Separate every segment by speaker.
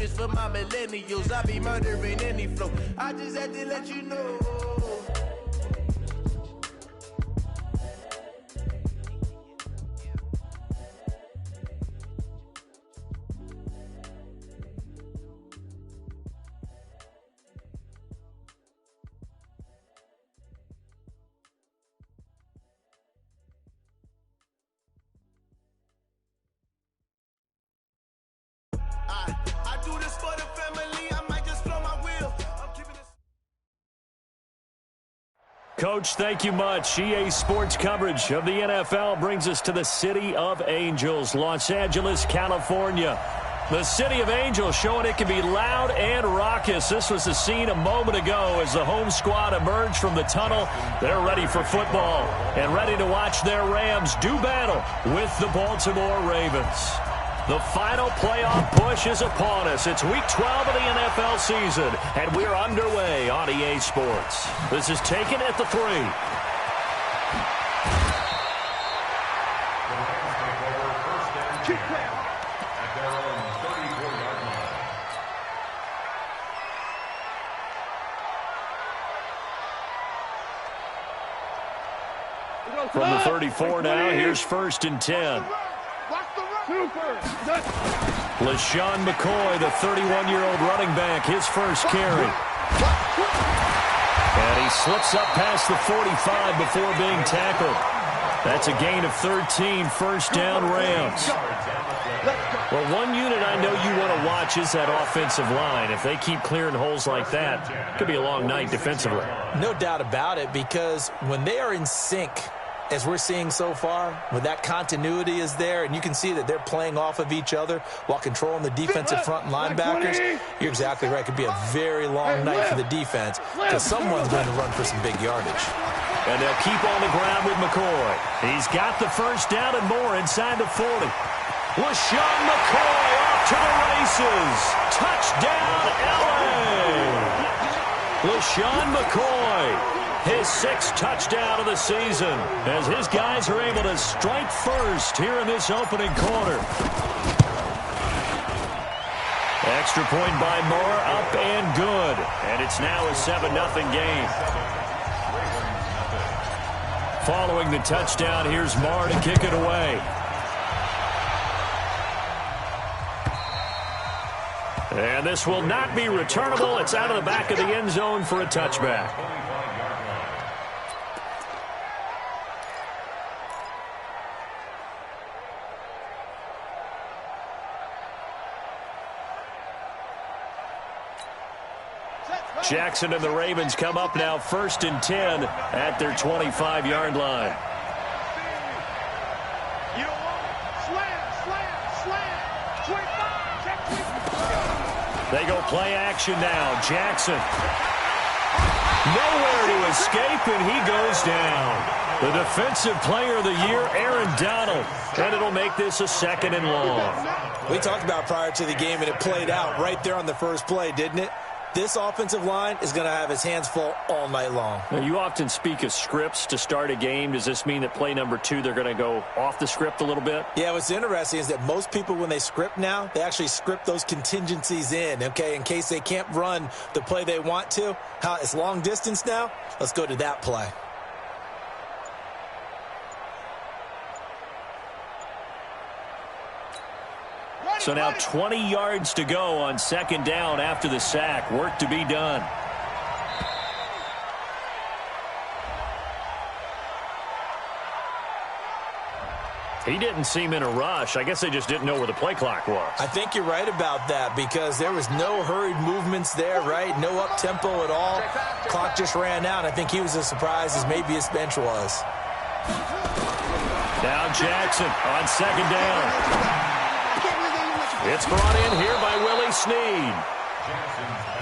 Speaker 1: For my millennials, I be murdering any flow. I just had to let you know. I do this for the family. I might just blow my wheel. I'm keeping this.
Speaker 2: Coach, thank you much. EA Sports coverage of the NFL brings us to the City of Angels, Los Angeles, California. The City of Angels showing it can be loud and raucous. This was the scene a moment ago as the home squad emerged from the tunnel. They're ready for football and ready to watch their Rams do battle with the Baltimore Ravens. The final playoff push is upon us. It's Week 12 of the NFL season, and we're underway on EA Sports. This is taken at the 3. From the 34 now, here's 1st and 10. LaShawn McCoy, the 31-year-old running back, his first carry. And he slips up past the 45 before being tackled. That's a gain of 13, first down Rams. Well, one unit I know you want to watch is that offensive line. If they keep clearing holes like that, it could be a long night defensively.
Speaker 3: No doubt about it, because when they are in sync, as we're seeing so far, when that continuity is there and you can see that they're playing off of each other while controlling the defensive front linebackers, you're exactly right. It could be a very long night for the defense because someone's going to run for some big yardage.
Speaker 2: And they'll keep on the ground with McCoy. He's got the first down and more inside the 40. LaShawn McCoy off to the races. Touchdown, L.A. LaShawn McCoy. His 6th touchdown of the season as his guys are able to strike first here in this opening quarter. Extra point by Moore, up and good. And it's now a 7-0 game. Following the touchdown, here's Moore to kick it away. And this will not be returnable. It's out of the back of the end zone for a touchback. Jackson and the Ravens come up now 1st and 10 at their 25-yard line. They go play action now. Jackson. Nowhere to escape, and he goes down. The defensive player of the year, Aaron Donald. And it'll make this a 2nd and long.
Speaker 3: We talked about prior to the game, and it played out right there on the first play, didn't it? This offensive line is going to have his hands full all night long.
Speaker 2: Now, you often speak of scripts to start a game. Does this mean that play number 2, they're going to go off the script a little bit?
Speaker 3: Yeah, what's interesting is that most people, when they script now, they actually script those contingencies in, okay, in case they can't run the play they want to. It's long distance now. Let's go to that play.
Speaker 2: So now 20 yards to go on 2nd down after the sack. Work to be done. He didn't seem in a rush. I guess they just didn't know where the play clock was.
Speaker 3: I think you're right about that because there was no hurried movements there, right? No up-tempo at all. Clock just ran out. I think he was as surprised as maybe his bench was.
Speaker 2: Now Jackson on 2nd down. It's brought in here by Willie Snead.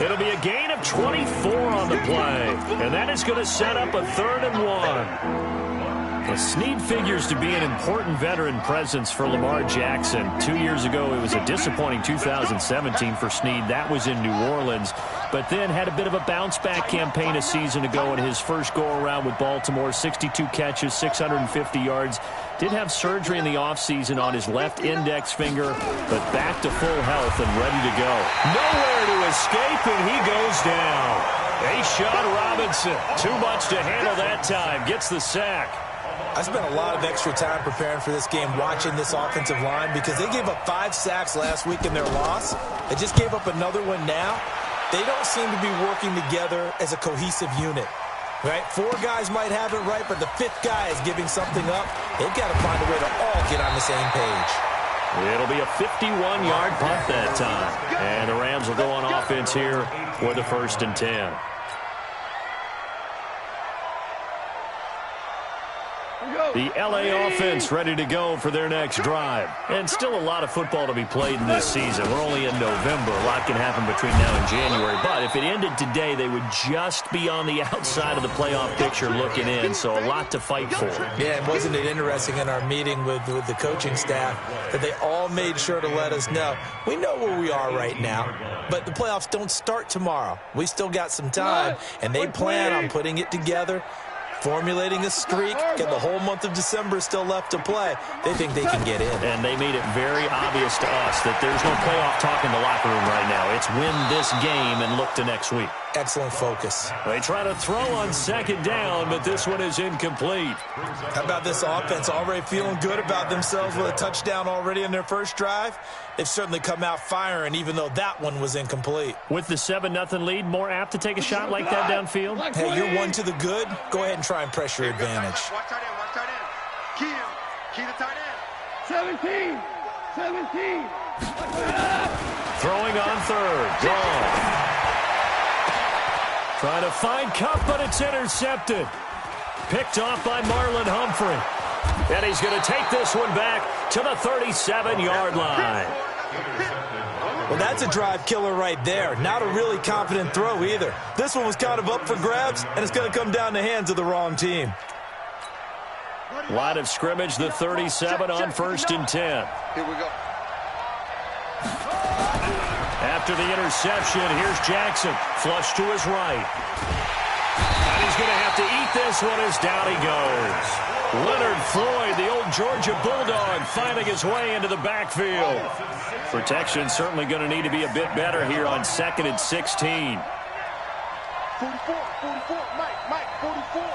Speaker 2: It'll be a gain of 24 on the play, and that is going to set up a 3rd and 1. Well, Snead figures to be an important veteran presence for Lamar Jackson. 2 years ago, it was a disappointing 2017 for Snead. That was in New Orleans. But then had a bit of a bounce-back campaign a season ago in his first go-around with Baltimore. 62 catches, 650 yards. Did have surgery in the offseason on his left index finger, but back to full health and ready to go. Nowhere to escape, and he goes down. A'Shawn Robinson, too much to handle that time, gets the sack.
Speaker 3: I spent a lot of extra time preparing for this game watching this offensive line because they gave up 5 sacks last week in their loss. They just gave up another one now. They don't seem to be working together as a cohesive unit. Right? 4 guys might have it right, but the 5th guy is giving something up. They've got to find a way to all get on the same page.
Speaker 2: It'll be a 51-yard punt that time. And the Rams will go on offense here for the 1st and 10. The L.A. offense ready to go for their next drive. And still a lot of football to be played in this season. We're only in November. A lot can happen between now and January. But if it ended today, they would just be on the outside of the playoff picture looking in. So a lot to fight for.
Speaker 3: Yeah, and wasn't it interesting in our meeting with the coaching staff that they all made sure to let us know, we know where we are right now, but the playoffs don't start tomorrow. We still got some time, and they plan on putting it together, formulating a streak, and the whole month of December is still left to play. They think they can get in.
Speaker 2: And they made it very obvious to us that there's no playoff talk in the locker room right now. It's win this game and look to next week.
Speaker 3: Excellent focus.
Speaker 2: They try to throw on 2nd down, but this one is incomplete.
Speaker 3: How about this offense already feeling good about themselves with a touchdown already in their first drive? They've certainly come out firing, even though that one was incomplete.
Speaker 2: With the 7-0 lead, more apt to take a shot like that downfield?
Speaker 3: Hey, you're one to the good. Go ahead and try and press your advantage.
Speaker 1: Watch tight end, watch tight end. Key the tight end. 17.
Speaker 2: Throwing on 3rd. Gone. Trying to find Cup, but it's intercepted. Picked off by Marlon Humphrey. And he's going to take this one back to the 37-yard line.
Speaker 3: Well, that's a drive killer right there. Not a really confident throw either. This one was kind of up for grabs, and it's going to come down the hands of the wrong team.
Speaker 2: Line of scrimmage, the 37 on 1st and 10.
Speaker 1: Here we go.
Speaker 2: After the interception, here's Jackson. Flush to his right. And he's going to have to eat this one as down he goes. Leonard Floyd, the old Georgia Bulldog, finding his way into the backfield. Protection certainly going to need to be a bit better here on 2nd and 16.
Speaker 1: 44, Mike, 44.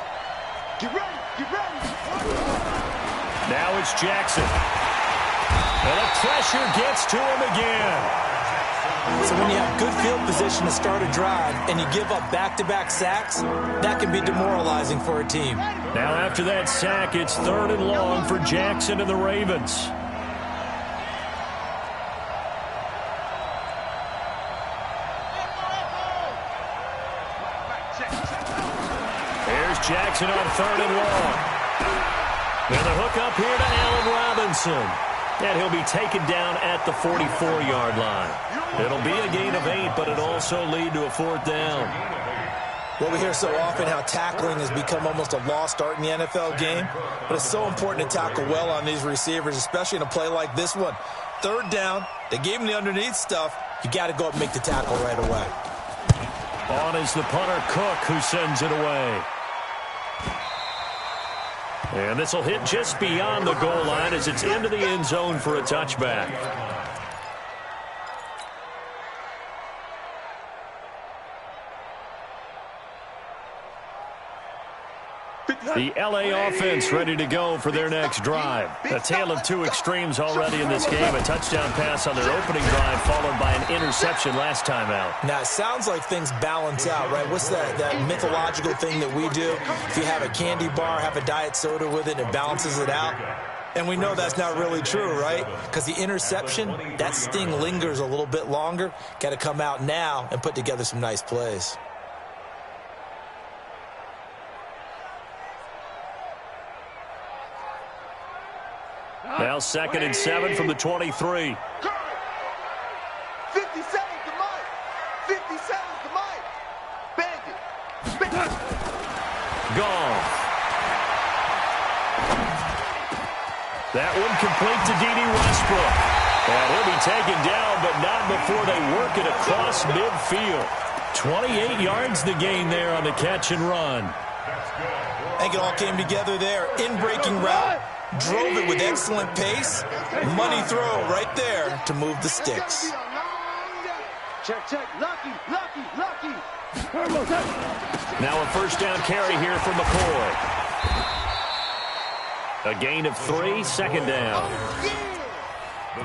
Speaker 1: Get ready.
Speaker 2: Now it's Jackson. And the pressure gets to him again.
Speaker 3: So when you have good field position to start a drive and you give up back-to-back sacks, that can be demoralizing for a team.
Speaker 2: Now after that sack, it's 3rd and long for Jackson and the Ravens. There's Jackson on 3rd and long. And the hook up here to Allen Robinson. And he'll be taken down at the 44-yard line. It'll be a gain of 8, but it'll also lead to a 4th down.
Speaker 3: Well, we hear so often how tackling has become almost a lost art in the NFL game, but it's so important to tackle well on these receivers, especially in a play like this one. 3rd down, they gave him the underneath stuff. You got to go up and make the tackle right away.
Speaker 2: On is the punter, Cook, who sends it away. And this will hit just beyond the goal line as it's into the end zone for a touchback. The L.A. offense ready to go for their next drive. A tale of 2 extremes already in this game. A touchdown pass on their opening drive followed by an interception last time out.
Speaker 3: Now, it sounds like things balance out, right? What's that mythological thing that we do? If you have a candy bar, have a diet soda with it, it balances it out. And we know that's not really true, right? Because the interception, that sting lingers a little bit longer. Got to come out now and put together some nice plays.
Speaker 2: Now 2nd and 7 from the 23.
Speaker 1: 50 seconds to Mike. 50 seconds to Mike. Bang it.
Speaker 2: Gone. That one complete to D.D. Westbrook. And he'll be taken down, but not before they work it across midfield. 28 yards the gain there on the catch and run.
Speaker 3: I think it all came together there. In-breaking route, drove it with excellent pace. Money throw right there to move the sticks.
Speaker 1: Check, check. Lucky.
Speaker 2: Now a first down carry here from McCoy. A gain of 3, second down.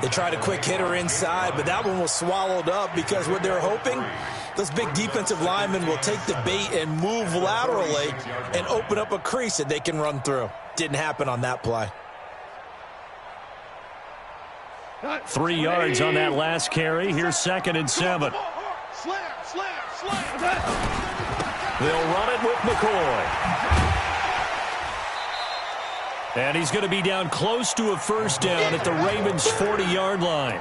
Speaker 3: They tried a quick hitter inside, but that one was swallowed up because what they're hoping, those big defensive linemen will take the bait and move laterally and open up a crease that they can run through. Didn't happen on that play.
Speaker 2: 3 yards on that last carry. Here's 2nd and 7. They'll run it with McCoy. And he's going to be down close to a first down at the Ravens' 40-yard line.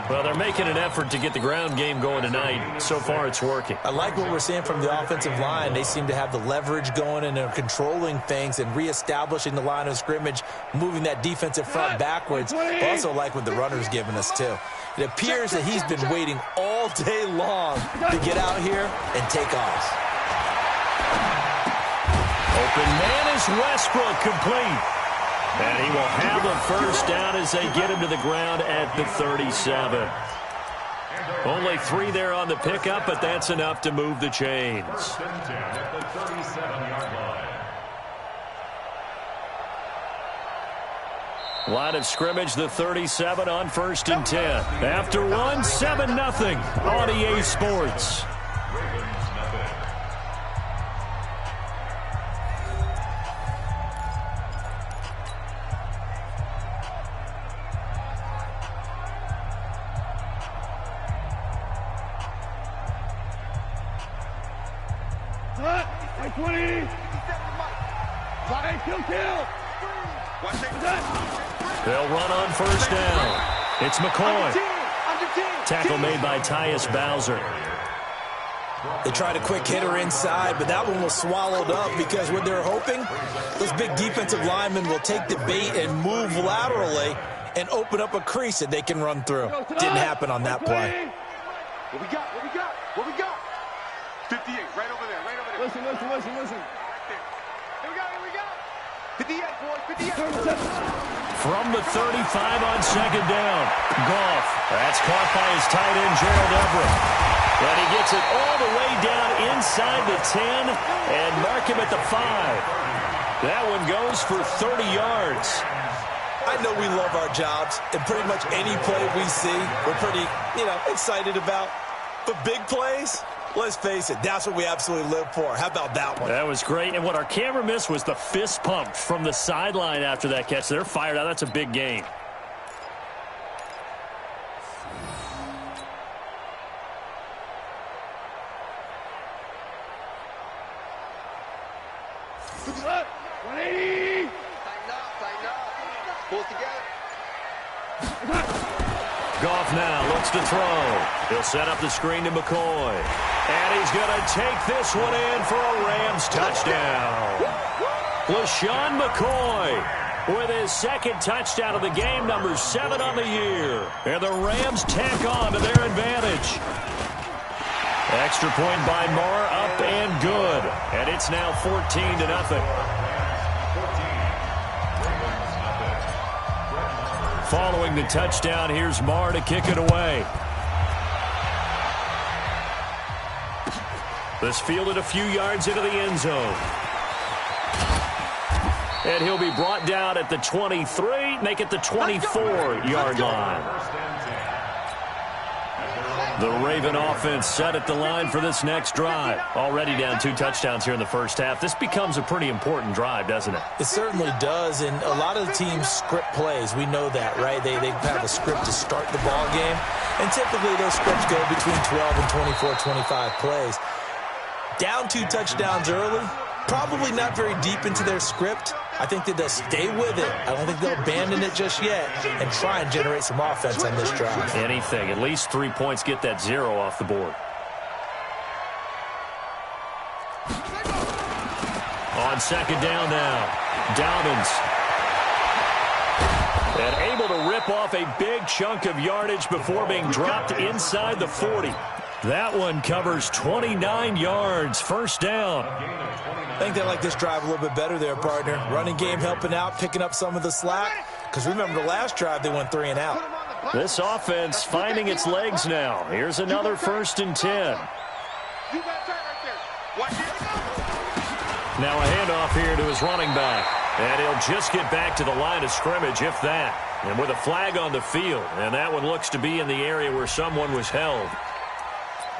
Speaker 2: Well, they're making an effort to get the ground game going tonight. So far, it's working.
Speaker 3: I like what we're seeing from the offensive line. They seem to have the leverage going and are controlling things and reestablishing the line of scrimmage, moving that defensive front backwards. I also like what the runner's giving us, too. It appears that he's been waiting all day long to get out here and take off.
Speaker 2: Open man is Westbrook, complete. And he will have a first down as they get him to the ground at the 37. Only 3 there on the pickup, but that's enough to move the chains. Line of scrimmage, the 37 on 1st and 10. After 1, 7-0 on EA Sports. They'll run on first down. It's McCoy. Tackle made by Tyus Bowser.
Speaker 3: They tried a quick hitter inside, but that one was swallowed up because what they're hoping, those big defensive linemen will take the bait and move laterally and open up a crease that they can run through. Didn't happen on that play.
Speaker 1: What we got? 58, right over there. Listen. Right there. Here we go. 58, boys, 58.
Speaker 2: From the 35 on 2nd down. Goff. That's caught by his tight end, Gerald Everett. And he gets it all the way down inside the 10 and mark him at the 5. That one goes for 30 yards.
Speaker 3: I know we love our jobs, and pretty much any play we see, we're pretty, excited about. But big plays, let's face it, that's what we absolutely live for. How about that one?
Speaker 2: That was great. And what our camera missed was the fist pump from the sideline after that catch. They're fired out. That's a big gain. Goff now looks to throw. He'll set up the screen to McCoy. And he's going to take this one in for a Rams touchdown. LaShawn McCoy with his 2nd touchdown of the game, number 7 on the year. And the Rams tack on to their advantage. Extra point by Marr, up and good. And it's now 14-0. Following the touchdown, here's Marr to kick it away. This fielded a few yards into the end zone. And he'll be brought down at the 23, make it the 24-yard line. The Raven offense set at the line for this next drive. Already down 2 touchdowns here in the first half. This becomes a pretty important drive, doesn't it?
Speaker 3: It certainly does, and a lot of the teams script plays. We know that, right? They have a script to start the ball game, and typically those scripts go between 12 and 24, 25 plays. Down 2 touchdowns early, probably not very deep into their script. I think that they'll stay with it. I don't think they'll abandon it just yet and try and generate some offense on this drive.
Speaker 2: Anything. At least 3 points, get that 0 off the board. On 2nd down now, Dobbins. And able to rip off a big chunk of yardage before being dropped inside the 40. That one covers 29 yards. First down.
Speaker 3: I think they like this drive a little bit better there, partner. Running game helping out, picking up some of the slack. Because remember the last drive, they went 3 and out.
Speaker 2: This offense finding its legs now. Here's another 1st and 10. Now a handoff here to his running back. And he'll just get back to the line of scrimmage, if that. And with a flag on the field. And that one looks to be in the area where someone was held.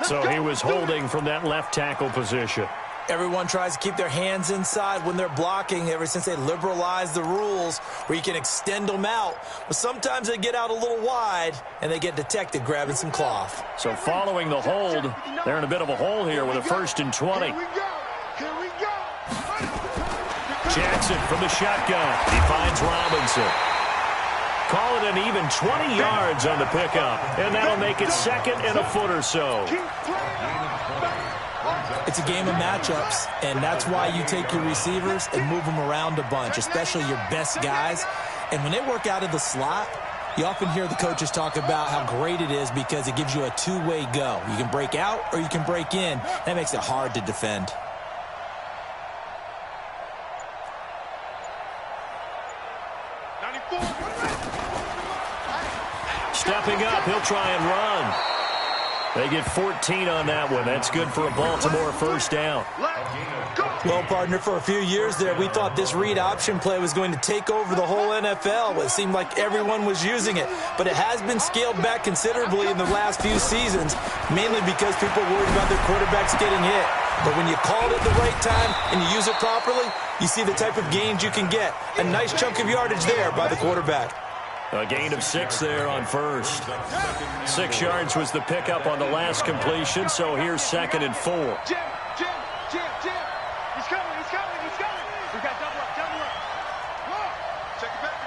Speaker 2: So he was holding from that left tackle position.
Speaker 3: Everyone tries to keep their hands inside when they're blocking ever since they liberalized the rules where you can extend them out. But sometimes they get out a little wide and they get detected grabbing some cloth.
Speaker 2: So following the hold, they're in a bit of a hole here with a 1st and 20.
Speaker 1: Here we go.
Speaker 2: Jackson from the shotgun. He finds Robinson. Call it an even 20 yards on the pickup. And that'll make it 2nd and a foot or so.
Speaker 3: It's a game of matchups, and that's why you take your receivers and move them around a bunch, especially your best guys. And when they work out of the slot, you often hear the coaches talk about how great it is because it gives you a two-way go. You can break out or you can break in. That makes it hard to defend.
Speaker 2: Stepping up, he'll try and run. They get 14 on that one. That's good for a Baltimore 1st down.
Speaker 3: Well, partner, for a few years there, we thought this read option play was going to take over the whole NFL. It seemed like everyone was using it. But it has been scaled back considerably in the last few seasons, mainly because people are worried about their quarterbacks getting hit. But when you call it at the right time and you use it properly, you see the type of gains you can get. A nice chunk of yardage there by the quarterback.
Speaker 2: A gain of 6 there on 1st. 6 yards was the pickup on the last completion, so here's 2nd and 4.
Speaker 1: Jim. He's coming. We got double up. Check it back.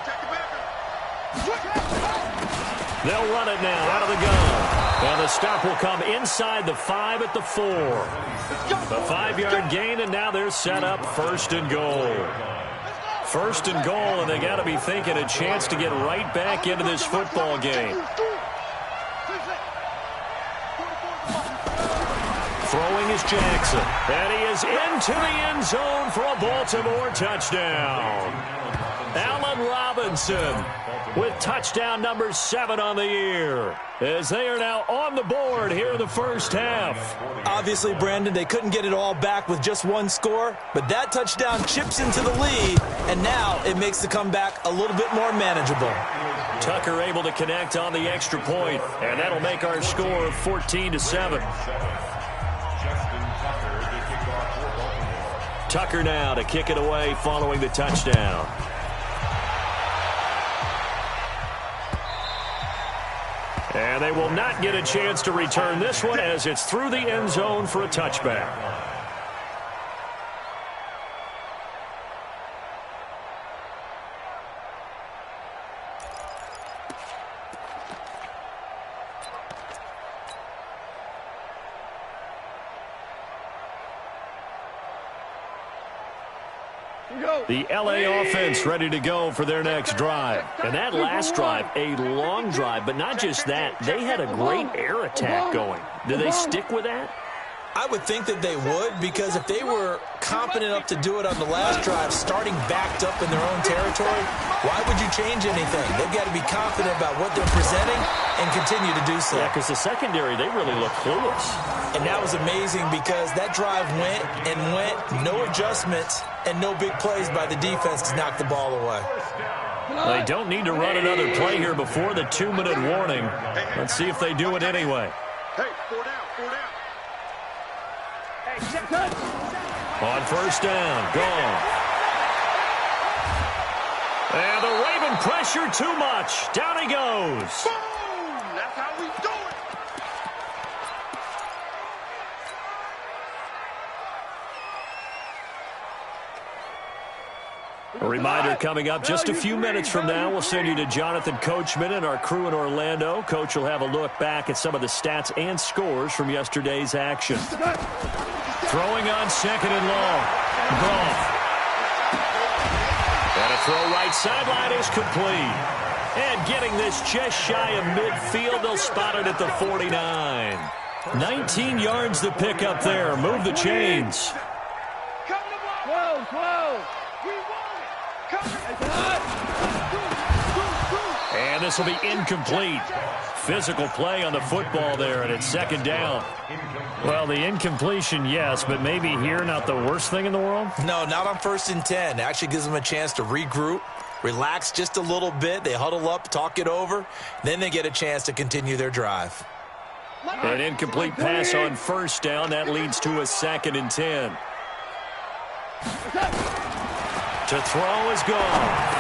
Speaker 2: They'll run it now out of the gun. And the stop will come inside the 5 at the 4. A 5-yard gain, and now they're set up 1st and goal. 1st and goal, and they got to be thinking a chance to get right back into this football game. Throwing is Jackson, and he is into the end zone for a Baltimore touchdown. Allen Robinson with touchdown number 7 on the year, as they are now on the board here in the 1st half.
Speaker 3: Obviously, Brandon, they couldn't get it all back with just one score, but that touchdown chips into the lead, and now it makes the comeback a little bit more manageable.
Speaker 2: Tucker able to connect on the extra point, and that'll make our score 14-7. Tucker now to kick it away following the touchdown. And they will not get a chance to return this one as it's through the end zone for a touchback. The LA offense ready to go for their next drive. And that last drive, a long drive, but not just that. They had a great air attack going. Do they stick with that?
Speaker 3: I would think that they would, because if they were competent enough to do it on the last drive, starting backed up in their own territory, why would you change anything? They've got to be confident about what they're presenting and continue to do so.
Speaker 2: Yeah, because the secondary, they really look clueless.
Speaker 3: And that was amazing because that drive went and went, no adjustments, and no big plays by the defense to knock the ball away.
Speaker 2: They don't need to run another play here before the 2-minute warning. Let's see if they do it anyway.
Speaker 1: Hey, 4 down.
Speaker 2: On 1st down, gone. And the Raven pressure too much. Down he goes.
Speaker 1: Boom! That's how we do it.
Speaker 2: A reminder coming up just a few minutes from now. We'll send you to Jonathan Coachman and our crew in Orlando. Coach will have a look back at some of the stats and scores from yesterday's action. Throwing on 2nd and long. Goff. And a throw right sideline is complete. And getting this just shy of midfield, they'll spot it at the 49. 19 yards to pick up there. Move the chains. And this will be incomplete. Physical play on the football there, and it's second down. Well, the incompletion, yes, but maybe here not the worst thing in the world?
Speaker 3: No, not on 1st and 10. It actually gives them a chance to regroup, relax just a little bit. They huddle up, talk it over. Then they get a chance to continue their drive.
Speaker 2: An incomplete pass on first down. That leads to a 2nd and 10. To throw is gone.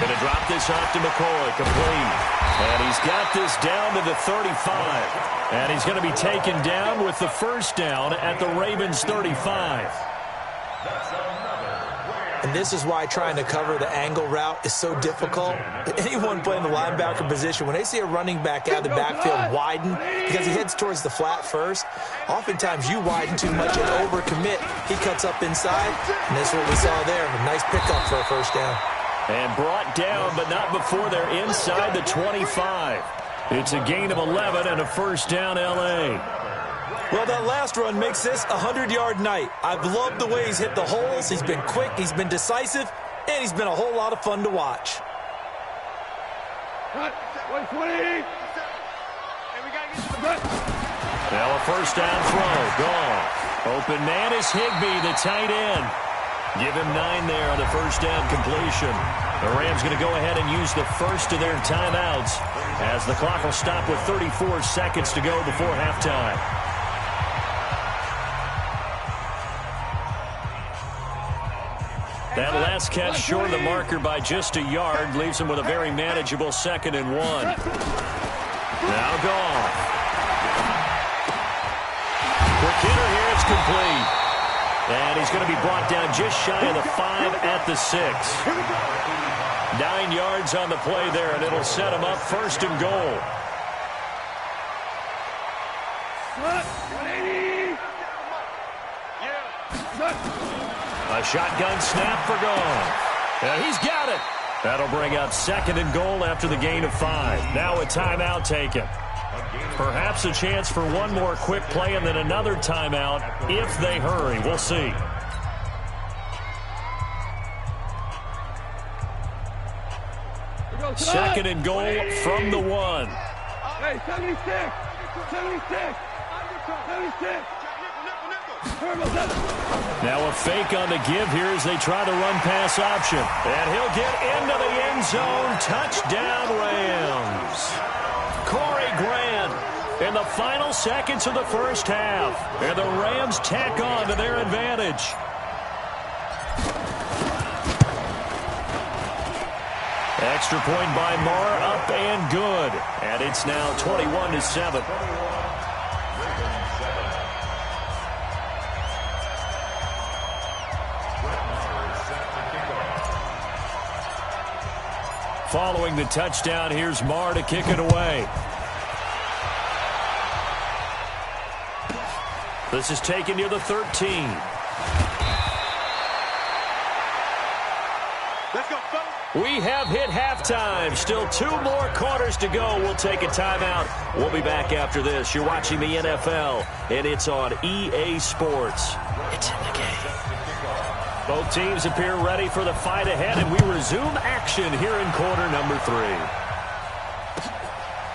Speaker 2: Going to drop this off to McCoy, complete. And he's got this down to the 35. And he's going to be taken down with the first down at the Ravens' 35.
Speaker 3: And this is why trying to cover the angle route is so difficult. Anyone playing the linebacker position, when they see a running back out of the backfield widen because he heads towards the flat first, oftentimes you widen too much and overcommit. He cuts up inside, and this is what we saw there. A nice pickup for a first down.
Speaker 2: And brought down, but not before they're inside the 25. It's a gain of 11 and a first down, L.A.
Speaker 3: Well, that last run makes this a 100-yard night. I've loved the way he's hit the holes. He's been quick, he's been decisive, and he's been a whole lot of fun to watch.
Speaker 2: Now a first down throw, gone. Open man is Higbee, the tight end. Give him 9 there on the first down completion. The Rams going to go ahead and use the first of their timeouts as the clock will stop with 34 seconds to go before halftime. That last catch short of the marker by just a yard leaves him with a very manageable 2nd and 1. Now gone. Quick hitter here, it's complete. And he's going to be brought down just shy of the 5 at the 6. 9 yards on the play there, and it'll set him up 1st and goal. A shotgun snap for gone. And he's got it. That'll bring up 2nd and goal after the gain of 5. Now a timeout taken. Perhaps a chance for one more quick play and then another timeout if they hurry. We'll see. Second and goal from the 1.
Speaker 1: Hey, 76! 76! 76!
Speaker 2: Now a fake on the give here as they try the run-pass option. And he'll get into the end zone. Touchdown, Rams. Corey Grant in the final seconds of the first half. And the Rams tack on to their advantage. Extra point by Marr, up and good. And it's now 21-7. Following the touchdown, here's Marr to kick it away. This is taken near the 13.
Speaker 1: Let's go, folks.
Speaker 2: We have hit halftime. Still 2 more quarters to go. We'll take a timeout. We'll be back after this. You're watching the NFL, and it's on EA Sports. It's in the game. Both teams appear ready for the fight ahead, and we resume action here in quarter number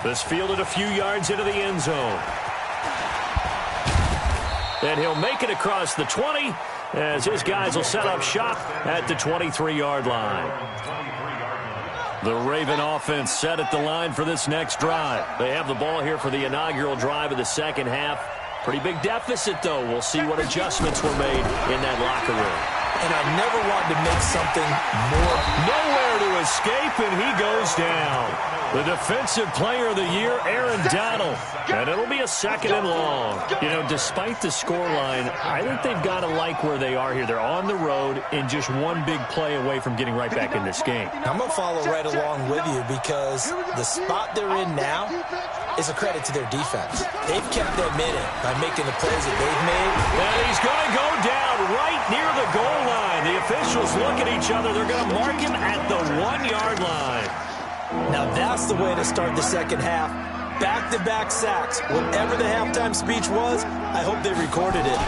Speaker 2: 3. This fielded a few yards into the end zone. And he'll make it across the 20 as his guys will set up shop at the 23-yard line. The Raven offense set at the line for this next drive. They have the ball here for the inaugural drive of the second half. Pretty big deficit, though. We'll see what adjustments were made in that locker room.
Speaker 3: And I never wanted to make something more.
Speaker 2: Nowhere to escape, and he goes down. The defensive player of the year, Aaron Donald. And it'll be a 2nd and long. You know, despite the scoreline, I think they've got to like where they are here. They're on the road and just one big play away from getting right back in this game.
Speaker 3: I'm going to follow right along with you because the spot they're in now is a credit to their defense. They've kept them in it by making the plays that they've made.
Speaker 2: And he's going to go down right near the goal line. The officials look at each other. They're going to mark him at the 1-yard line.
Speaker 3: Now that's the way to start the second half. Back-to-back sacks. Whatever the halftime speech was, I hope they recorded it.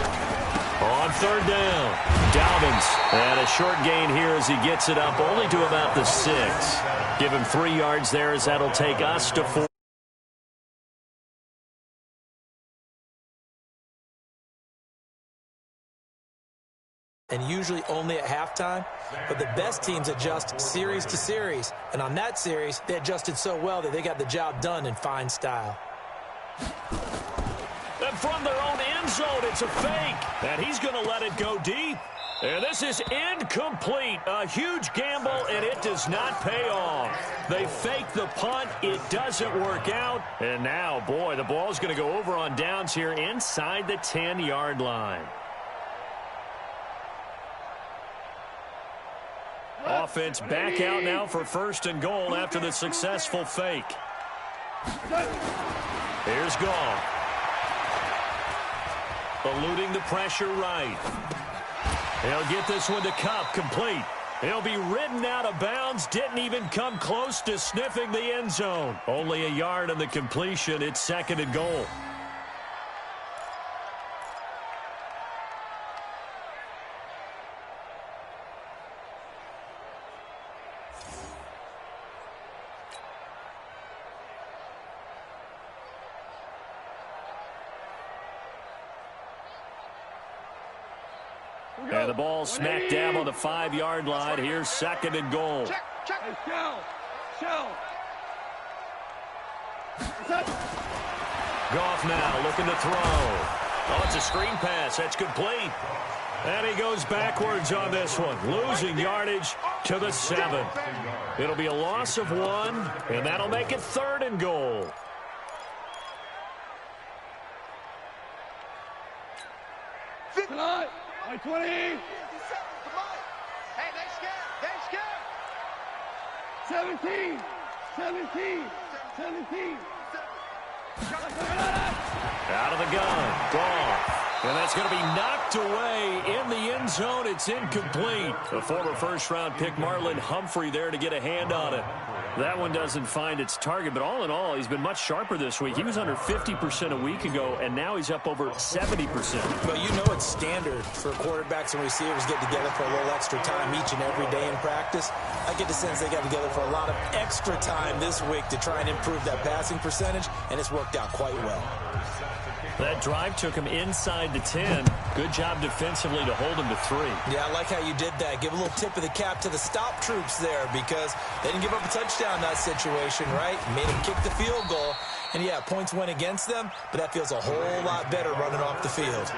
Speaker 2: On third down, Dobbins. And a short gain here as he gets it up only to about the 6. Give him 3 yards there as that'll take us to 4.
Speaker 3: And usually only at halftime, but the best teams adjust series to series. And on that series, they adjusted so well that they got the job done in fine style.
Speaker 2: And from their own end zone, it's a fake. And he's going to let it go deep. And this is incomplete. A huge gamble, and it does not pay off. They fake the punt. It doesn't work out. And now, boy, the ball's going to go over on downs here inside the 10-yard line. Offense back out now for first and goal after the successful fake. Here's Gall. Eluding the pressure right. He'll get this one to Kupp, complete. He'll be ridden out of bounds. Didn't even come close to sniffing the end zone. Only a yard on the completion. It's second and goal. And the ball smack dab on the 5-yard line. Here's second and goal. Goff now looking to throw. Oh, it's a screen pass. That's complete. And he goes backwards on this one, losing yardage to the 7. It'll be a loss of 1, and that'll make it third and goal.
Speaker 1: Tonight. 20. Hey, they scared. 17.
Speaker 2: Out of the gun. Goff. And that's going to be knocked away in the end zone. It's incomplete. The former first-round pick Marlon Humphrey there to get a hand on it. That one doesn't find its target, but all in all, he's been much sharper this week. He was under 50% a week ago, and now he's up over 70%.
Speaker 3: But you know it's standard for quarterbacks and receivers get together for a little extra time each and every day in practice. I get the sense they got together for a lot of extra time this week to try and improve that passing percentage, and it's worked out quite well.
Speaker 2: That drive took him inside the 10. Good job defensively to hold him to 3.
Speaker 3: Yeah, I like how you did that. Give a little tip of the cap to the stop troops there because they didn't give up a touchdown in that situation, right? Made them kick the field goal. And, yeah, points went against them, but that feels a whole lot better running off the field.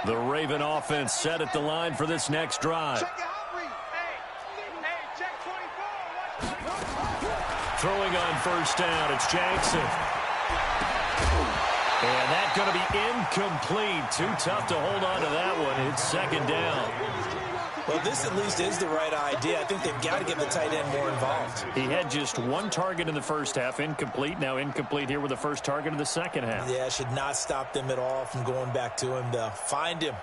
Speaker 2: The Raven offense set at the line for this next drive. Throwing on first down, it's Jackson. And that's going to be incomplete. Too tough to hold on to that one. It's second down.
Speaker 3: Well, this at least is the right idea. I think they've got to get the tight end more involved.
Speaker 2: He had just 1 target in the first half, incomplete. Now incomplete here with the first target in the second half.
Speaker 3: Yeah, should not stop them at all from going back to him. Find him.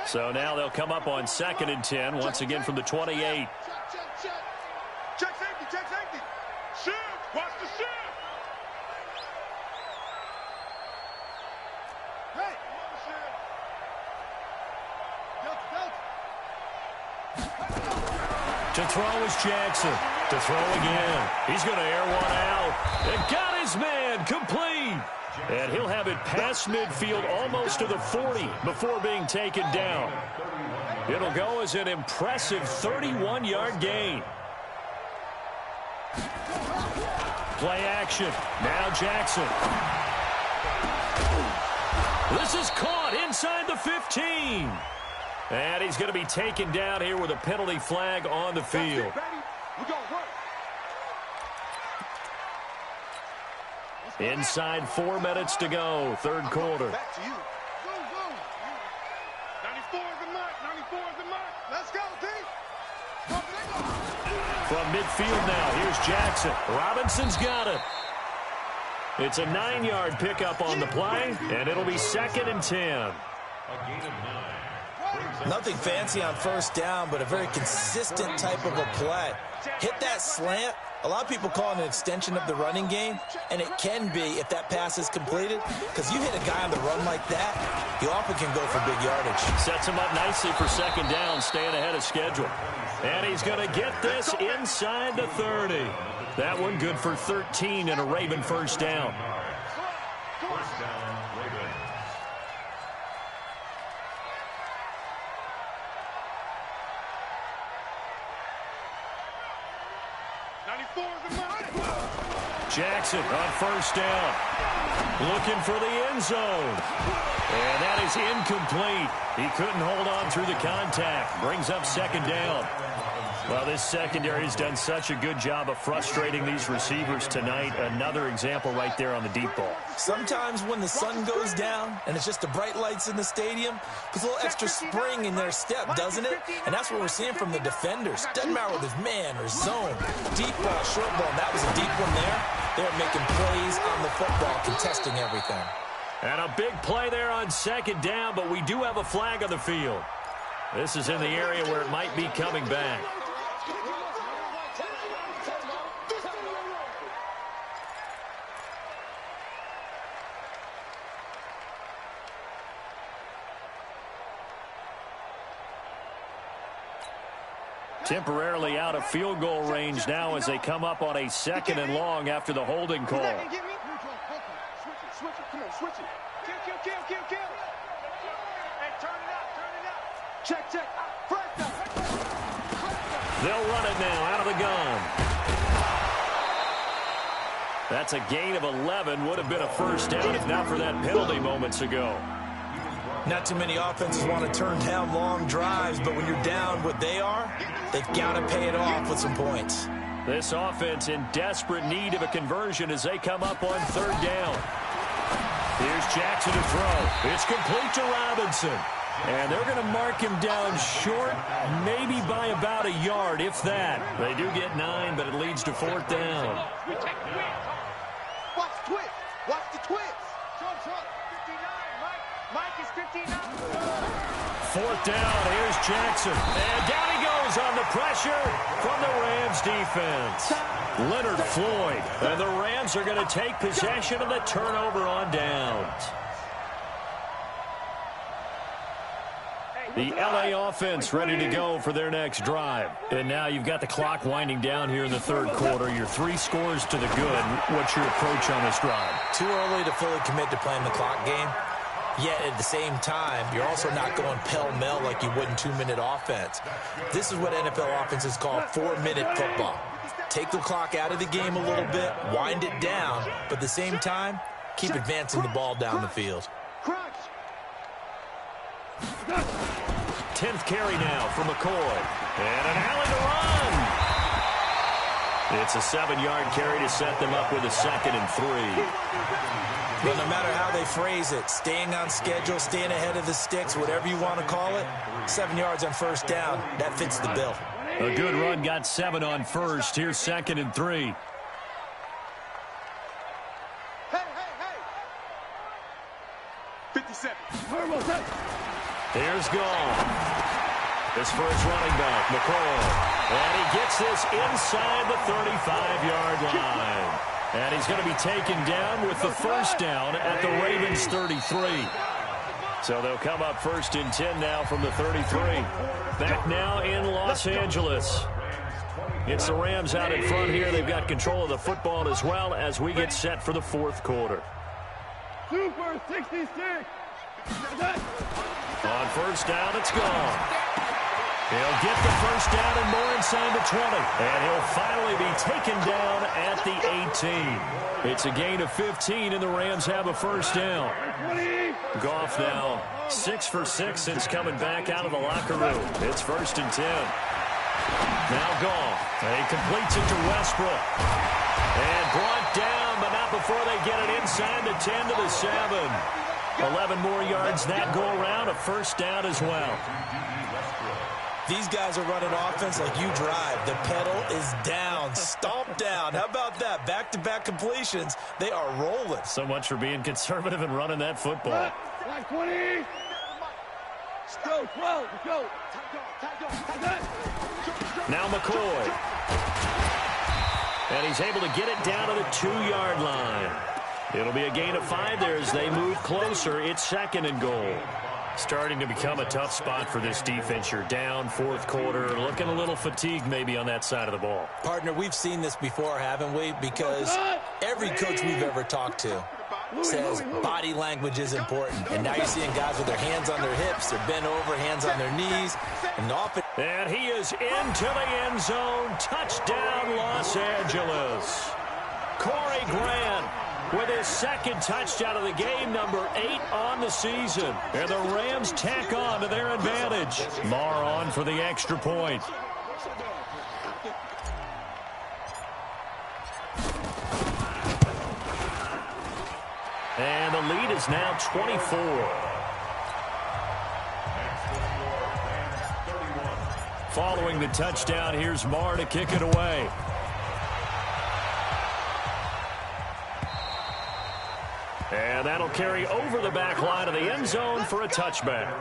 Speaker 2: So now they'll come up on second and 10, once again from the 28.
Speaker 1: Check safety. Shift. Watch the shift.
Speaker 2: To throw is Jackson. To throw again. He's going to air one out. And got his man complete. And he'll have it past midfield almost to the 40 before being taken down. It'll go as an impressive 31-yard gain. Play action. Now Jackson. This is caught inside the 15. And he's going to be taken down here with a penalty flag on the field. Inside 4 minutes to go, third quarter.
Speaker 1: 94 is the mark. Let's go, D.
Speaker 2: From midfield now, here's Jackson. Robinson's got it. It's a 9-yard pickup on the play, and it'll be 2nd and 10.
Speaker 3: Nothing fancy on first down, but a very consistent type of a play. Hit that slant. A lot of people call it an extension of the running game, and it can be if that pass is completed, because you hit a guy on the run like that, he often can go for big yardage.
Speaker 2: Sets him up nicely for 2nd down, staying ahead of schedule. And he's going to get this inside the 30. That one good for 13 and a Raven first down.
Speaker 1: First down, Raven.
Speaker 2: Jackson on first down. Looking for the end zone. And that is incomplete. He couldn't hold on through the contact. Brings up 2nd down. Well, this secondary has done such a good job of frustrating these receivers tonight. Another example right there on the deep ball.
Speaker 3: Sometimes when the sun goes down and it's just the bright lights in the stadium, puts a little extra spring in their step, doesn't it? And that's what we're seeing from the defenders. Doesn't matter whether it's man or zone. Deep ball, short ball, and that was a deep one there. They're making plays on the football, contesting everything.
Speaker 2: And a big play there on 2nd down, but we do have a flag on the field. This is in the area where it might be coming back. Temporarily out of field goal range now as they come up on a 2nd and long after the holding call.
Speaker 1: Switch it. Come on, switch it. Kill. Hey, turn it up. Check. First down.
Speaker 2: They'll run it now out of the gun. That's a gain of 11. Would have been a first down if not for that penalty moments ago.
Speaker 3: Not too many offenses want to turn down long drives, but when you're down what they are, they've got to pay it off with some points.
Speaker 2: This offense in desperate need of a conversion as they come up on 3rd down. Here's Jackson to throw. It's complete to Robinson. And they're going to mark him down short, maybe by about a yard, if that. They do get 9, but it leads to 4th down.
Speaker 1: Watch the twist. Watch the twist. Mike is 59.
Speaker 2: 4th down. Here's Jackson. And down he goes on the pressure from the Rams defense. Leonard Floyd. And the Rams are going to take possession of the turnover on downs. The LA offense ready to go for their next drive. And now you've got the clock winding down here in the 3rd quarter. You're 3 scores to the good. What's your approach on this drive?
Speaker 3: Too early to fully commit to playing the clock game. Yet at the same time, you're also not going pell-mell like you would in 2-minute offense. This is what NFL offenses call 4-minute football. Take the clock out of the game a little bit, wind it down, but at the same time, keep advancing the ball down the field.
Speaker 2: 10th carry now for McCoy. And an alley to run. It's a 7-yard carry to set them up with a 2nd and 3.
Speaker 3: But no matter how they phrase it, staying on schedule, staying ahead of the sticks, whatever you want to call it, 7 yards on first down, that fits the bill.
Speaker 2: A good run, got 7 on first. Here's 2nd and 3.
Speaker 1: Hey. 57.
Speaker 2: Here's Gall. His first running back, McCoy. And he gets this inside the 35-yard line. And he's going to be taken down with the first down at the Ravens 33. So they'll come up 1st and 10 now from the 33. Back now in Los Angeles. It's the Rams out in front here. They've got control of the football as well as we get set for the 4th quarter.
Speaker 1: Super 66.
Speaker 2: On first down, it's gone. He'll get the first down and more inside the 20. And he'll finally be taken down at the 18. It's a gain of 15, and the Rams have a first down. Goff now 6 for 6 since coming back out of the locker room. It's 1st and 10. Now Goff. He completes it to Westbrook. And brought down, but not before they get it inside the 10 to the 7. 11 more yards that go around, a first down as well.
Speaker 3: These guys are running offense like you drive. The pedal is down, stomped down. How about that? Back-to-back completions. They are rolling.
Speaker 2: So much for being conservative and running that football.
Speaker 1: Like 20. Let's go, 12. Let's go.
Speaker 2: Now McCoy. And he's able to get it down to the 2-yard line. It'll be a gain of 5 there as they move closer. It's 2nd and goal. Starting to become a tough spot for this defense. You're down 4th quarter, looking a little fatigued maybe on that side of the ball.
Speaker 3: Partner, we've seen this before, haven't we? Because every coach we've ever talked to says body language is important. And now you're seeing guys with their hands on their hips, they're bent over, hands on their knees.
Speaker 2: And he is into the end zone. Touchdown, Los Angeles. Corey Grant with his 2nd touchdown of the game, number 8 on the season. And the Rams tack on to their advantage. Marr on for the extra point. And the lead is now 24. Following the touchdown, here's Marr to kick it away. And that'll carry over the back line of the end zone for a touchback.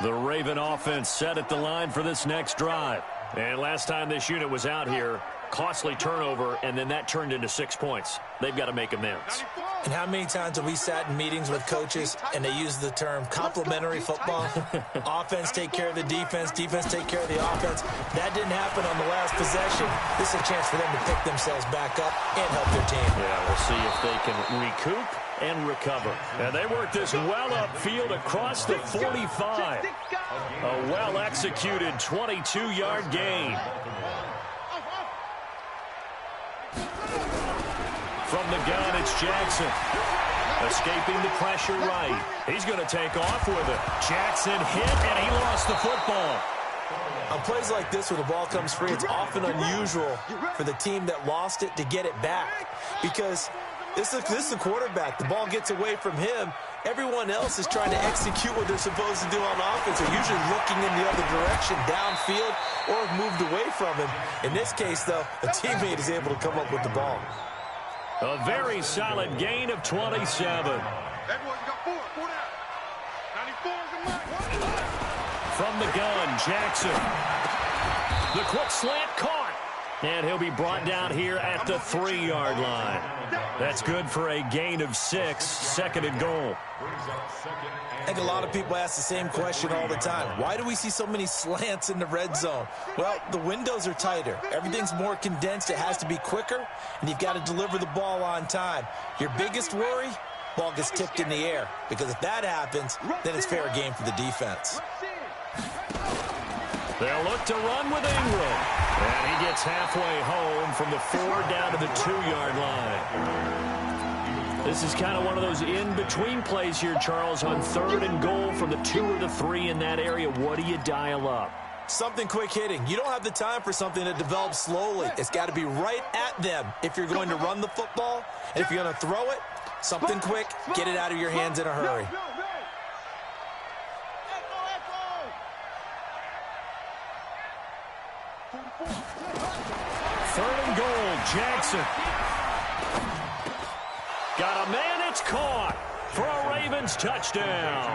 Speaker 2: The Raven offense set at the line for this next drive. And last time this unit was out here, costly turnover, and then that turned into 6 points. They've got to make amends.
Speaker 3: And how many times have we sat in meetings with coaches and they use the term complementary football? Offense take care of the defense, defense take care of the offense. That didn't happen on the last possession. This is a chance for them to pick themselves back up and help their team.
Speaker 2: Yeah, we'll see if they can recoup and recover. And they work this well upfield across the 45. A well-executed 22-yard gain. From the gun, it's Jackson. Escaping the pressure right. He's going to take off with it. Jackson hit, and he lost the football.
Speaker 3: On plays like this where the ball comes free, it's often unusual for the team that lost it to get it back. Because this is the quarterback. The ball gets away from him. Everyone else is trying to execute what they're supposed to do on offense. They're usually looking in the other direction, downfield, or have moved away from him. In this case, though, a teammate is able to come up with the ball.
Speaker 2: A very solid gain of 27. From the gun, Jackson. The quick slant caught. And he'll be brought down here at the 3-yard line. That's good for a gain of 6, 2nd and goal.
Speaker 3: I think a lot of people ask the same question all the time. Why do we see so many slants in the red zone? Well, the windows are tighter. Everything's more condensed. It has to be quicker, and you've got to deliver the ball on time. Your biggest worry, ball gets tipped in the air. Because if that happens, then it's fair game for the defense.
Speaker 2: They'll look to run with Ingram. And he gets halfway home from the 4 down to the 2-yard line. This is kind of one of those in-between plays here, Charles, on 3rd and goal from the 2 or the 3 in that area. What do you dial up?
Speaker 3: Something quick hitting. You don't have the time for something that develops slowly. It's got to be right at them if you're going to run the football. And if you're going to throw it, something quick, get it out of your hands in a hurry.
Speaker 2: Third and goal, Jackson. Got a man, it's caught for a Ravens touchdown.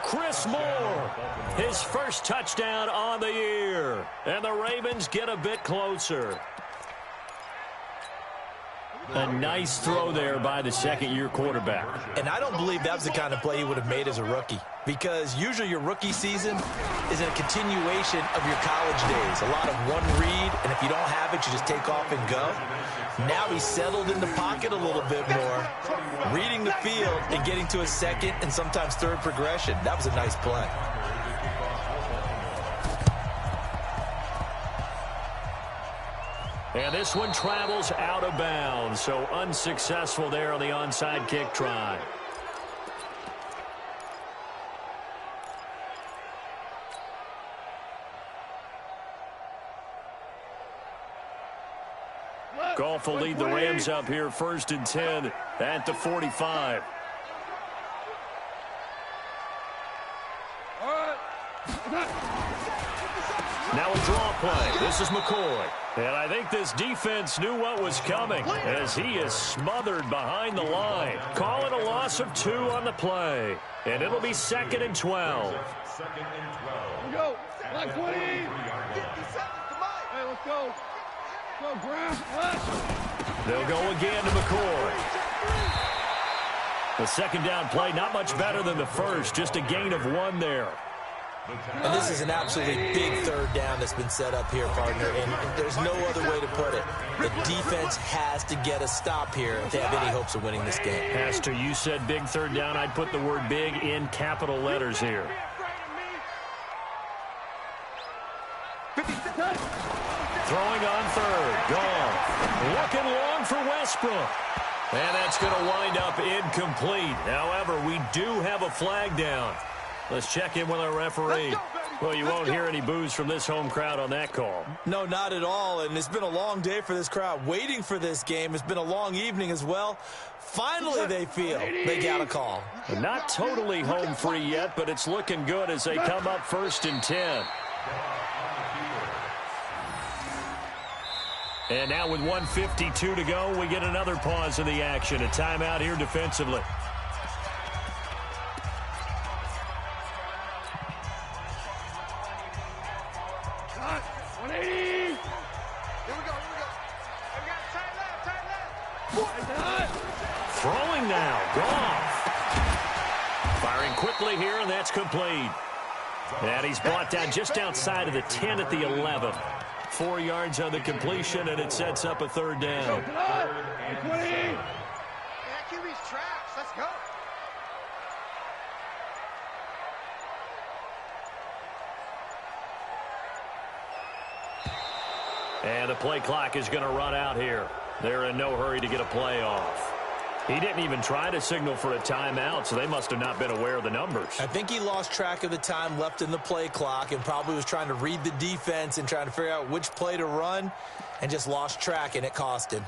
Speaker 2: Chris Moore, his first touchdown on the year. And the Ravens get a bit closer. A nice throw there by the 2nd-year quarterback.
Speaker 3: And I don't believe that was the kind of play he would have made as a rookie. Because usually your rookie season is a continuation of your college days. A lot of one read, and if you don't have it, you just take off and go. Now he's settled in the pocket a little bit more, reading the field and getting to a 2nd and sometimes 3rd progression. That was a nice play.
Speaker 2: And this one travels out of bounds, so unsuccessful there on the onside kick try. Goff will lead the Rams up here 1st and 10 at the 45. Now a draw play. This is McCoy. And I think this defense knew what was coming as he is smothered behind the line. Call it a loss of 2 on the play. And it'll be 2nd and 12.
Speaker 1: Go. Like 20. 50 seconds. Come on. Hey, let's go. Go, Graham.
Speaker 2: They'll go again to McCoy. The 2nd down play, not much better than the first. Just a gain of 1 there.
Speaker 3: And this is an absolutely big 3rd down that's been set up here, partner, and there's no other way to put it. The defense has to get a stop here if they have any hopes of winning this game.
Speaker 2: Pastor, you said big 3rd down. I'd put the word big in capital letters here. Throwing on 3rd. Gone. Looking long for Westbrook. And that's going to wind up incomplete. However, we do have a flag down. Let's check in with our referee. Well, you won't hear any boos from this home crowd on that call.
Speaker 3: No, not at all, and it's been a long day for this crowd waiting for this game. It's been a long evening as well. Finally, they feel they got a call.
Speaker 2: Not totally home free yet, but it's looking good as they come up 1st and 10. And now with 1:52 to go, we get another pause in the action. A timeout here defensively. Throwing now, Goff. Firing quickly here, and that's complete. And he's brought down just outside of the 10 at the 11. 4 yards on the completion, and it sets up a 3rd down.
Speaker 1: Let's go.
Speaker 2: And the play clock is going to run out here. They're in no hurry to get a play off. He didn't even try to signal for a timeout, so they must have not been aware of the numbers.
Speaker 3: I think he lost track of the time left in the play clock and probably was trying to read the defense and trying to figure out which play to run and just lost track, and it cost him.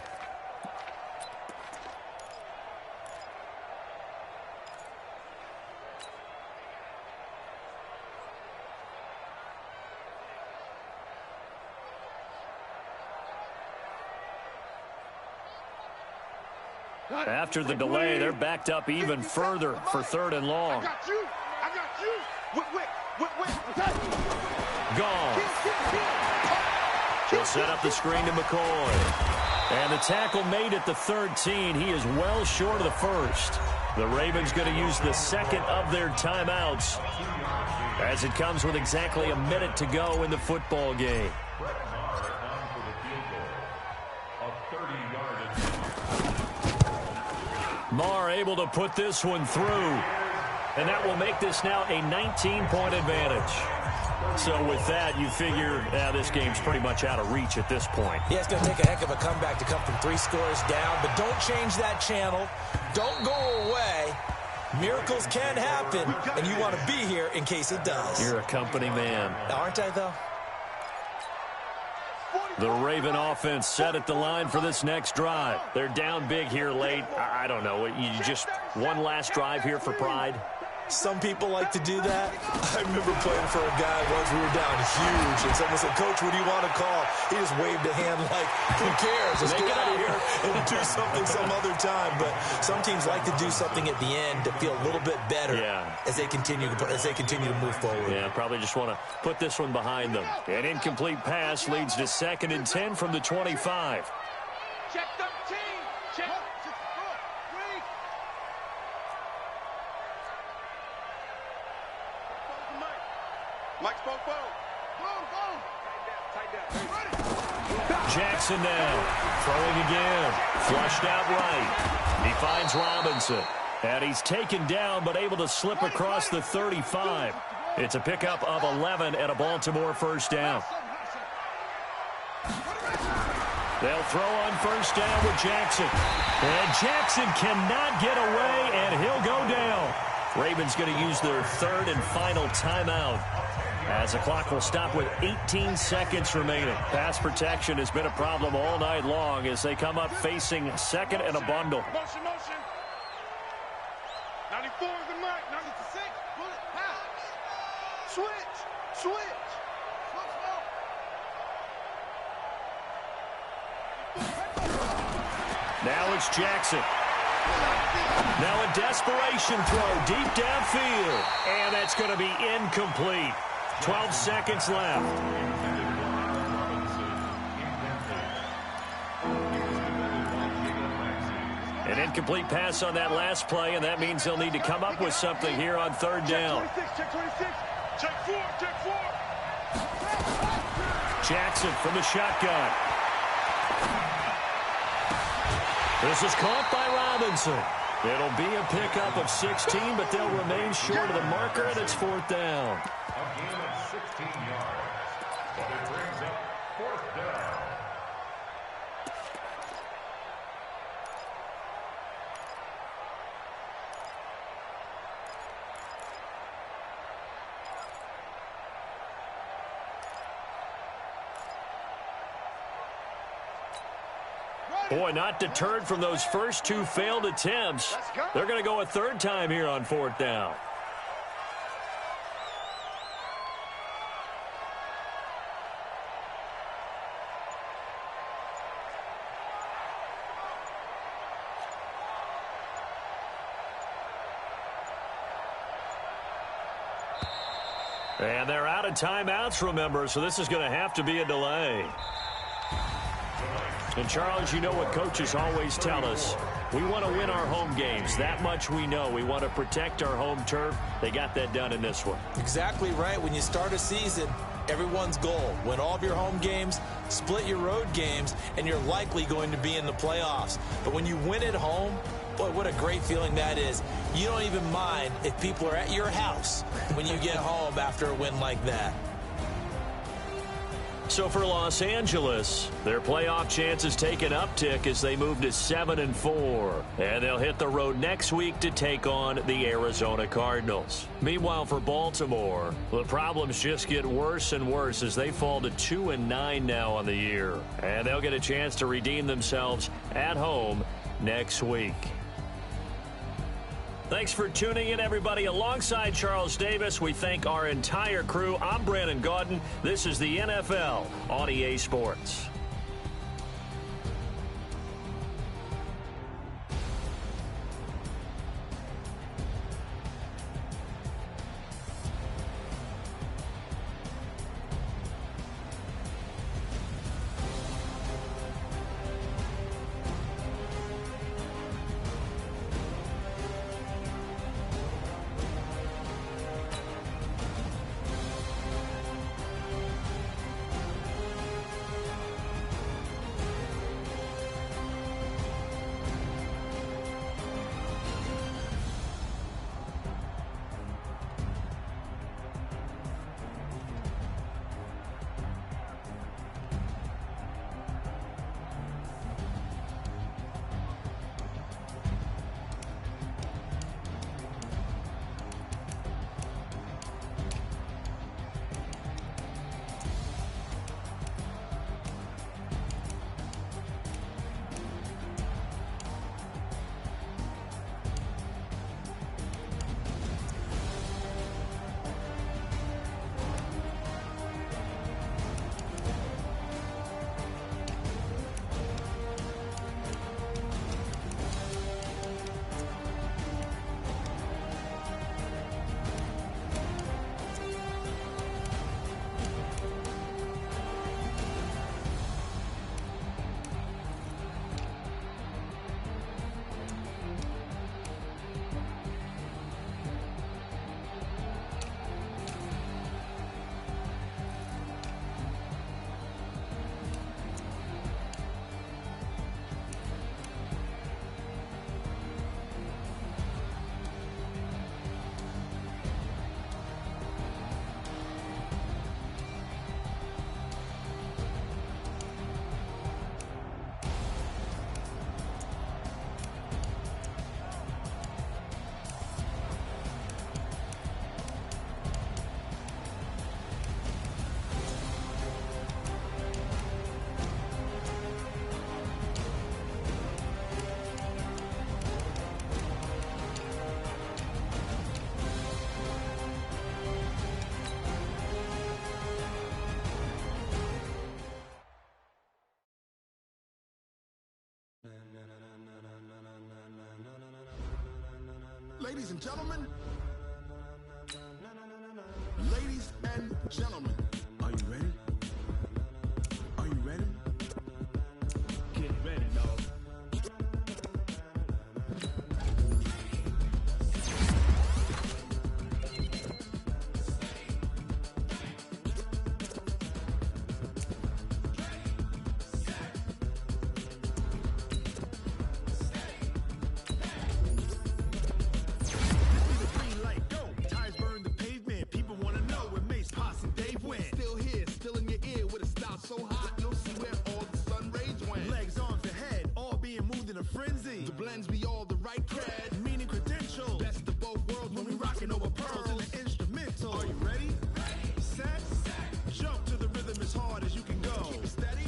Speaker 2: After the delay, they're backed up even further for 3rd and long.
Speaker 1: I got you.
Speaker 2: Gone. He'll set up the screen to McCoy. And the tackle made at the 13. He is well short of the first. The Ravens going to use the 2nd of their timeouts as it comes with exactly a minute to go in the football game. Marr able to put this one through. And that will make this now a 19-point advantage. So with that, you figure this game's pretty much out of reach at this point.
Speaker 3: Yeah, it's going to take a heck of a comeback to come from 3 scores down. But don't change that channel. Don't go away. Miracles can happen, and you want to be here in case it does.
Speaker 2: You're a company man.
Speaker 3: Aren't I, though?
Speaker 2: The Raven offense set at the line for this next drive. They're down big here late. I don't know. You just one last drive here for pride?
Speaker 3: Some people like to do that. I remember playing for a guy once. We were down huge, and someone said, "Coach, what do you want to call?" He just waved a hand like, "Who cares? Let's get out of here and do something some other time." But some teams like to do something at the end to feel a little bit better as they continue to move forward.
Speaker 2: Yeah, probably just want to put this one behind them. An incomplete pass leads to 2nd and 10 from the 25.
Speaker 1: Check 13. Check. Mike spoke boom. Tight down.
Speaker 2: Jackson now. Throwing again. Flushed out right. He finds Robinson. And he's taken down but able to slip across the 35. It's a pickup of 11 and a Baltimore 1st down. They'll throw on 1st down with Jackson. And Jackson cannot get away, and he'll go down. Ravens going to use their 3rd and final timeout As the clock will stop with 18 seconds remaining. Pass protection has been a problem all night long as they come up facing second and a bundle.
Speaker 1: Motion, motion. 94 is the mark. 96. Bullet, pass. Switch, switch.
Speaker 2: Now it's Jackson. Now a desperation throw deep downfield. And that's going to be incomplete. 12 seconds left. An incomplete pass on that last play, and that means they'll need to come up with something here on third down.
Speaker 1: Check 26, check 4, check 4.
Speaker 2: Jackson from the shotgun. This is caught by Robinson. It'll be a pickup of 16, but they'll remain short of the marker, and it's fourth down.
Speaker 4: A gain of 16 yards, but it brings up fourth down.
Speaker 2: Boy, not deterred from those first two failed attempts. They're going to go a third time here on fourth down. And they're out of timeouts, remember, so this is going to have to be a delay. And, Charles, you know what coaches always tell us. We want to win our home games. That much we know. We want to protect our home turf. They got that done in this one.
Speaker 3: Exactly right. When you start a season, everyone's goal, win all of your home games, split your road games, and you're likely going to be in the playoffs. But when you win at home, boy, what a great feeling that is. You don't even mind if people are at your house when you get home after a win like that.
Speaker 2: So for Los Angeles, their playoff chances take an uptick as they move to 7-4. And they'll hit the road next week to take on the Arizona Cardinals. Meanwhile, for Baltimore, the problems just get worse and worse as they fall to 2-9 now on the year. And they'll get a chance to redeem themselves at home next week. Thanks for tuning in, everybody. Alongside Charles Davis, we thank our entire crew. I'm Brandon Gaudin. This is the NFL on EA Sports.
Speaker 1: Ladies and gentlemen. Ladies and gentlemen. Are you ready? Are you ready? Get ready, dog.
Speaker 5: So hot, you'll see where all the sun rays went.
Speaker 1: Legs, arms, and head, all being moved in a frenzy.
Speaker 5: The blends be all the right cred,
Speaker 1: meaning credentials.
Speaker 5: best of both worlds when we rockin' over pearls
Speaker 1: in the instrumental.
Speaker 5: Are you ready?
Speaker 1: Set, jump to the rhythm as hard as you can go.
Speaker 5: Keep it steady,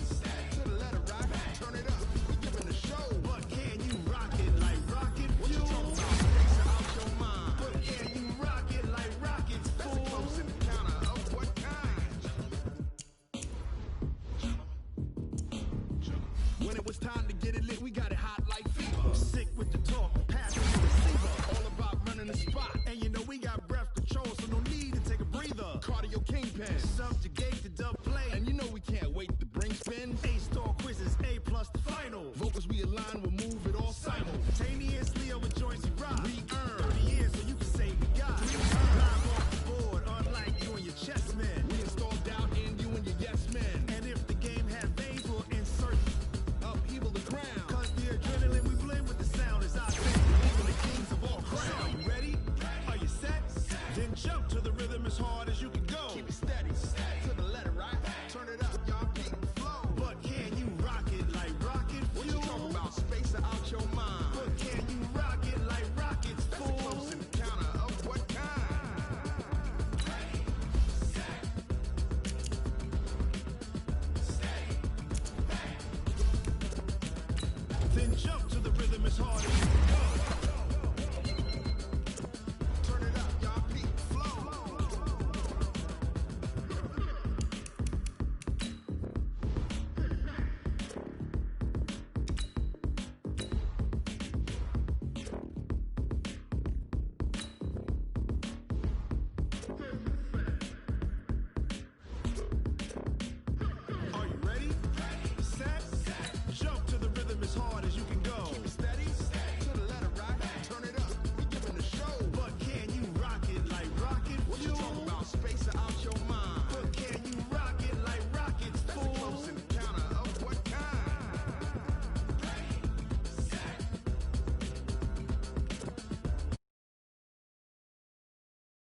Speaker 5: to the letter rock, turn it up, we giving the show.
Speaker 1: But can you rock it like rocket
Speaker 5: What you
Speaker 1: fuel?
Speaker 5: talking about? Takes it out your mind.
Speaker 1: But can you rock it like rockets,
Speaker 5: That's
Speaker 1: fool?
Speaker 5: a close encounter of what kind? When it was time to get it lit, we got it hot like fever.
Speaker 1: Sick with the talk, passing the receiver.
Speaker 5: All about running the spot.
Speaker 1: And you know we got breath control, so no need to take a breather.
Speaker 5: Cardio kingpin.
Speaker 1: Subjugate the dub play.
Speaker 5: And you know we can't wait to bring spin.
Speaker 1: A-star quizzes, A+ the final.
Speaker 5: Vocals we align, we'll move it all
Speaker 1: Simultaneously over joints we rock.
Speaker 5: We earn
Speaker 1: 30 years so you can say we got. Live off the board, unlike you and your chess men.
Speaker 5: We install doubt in you and your yes men.
Speaker 1: And if the game had veins, we'll insert
Speaker 5: Upheaval the ground.
Speaker 1: cause the adrenaline we blend with the sound is our thing. Leaving the kings of all crowns. So are you ready? Are you set? Then jump to the rhythm as hard as you can go.
Speaker 5: Keep it steady.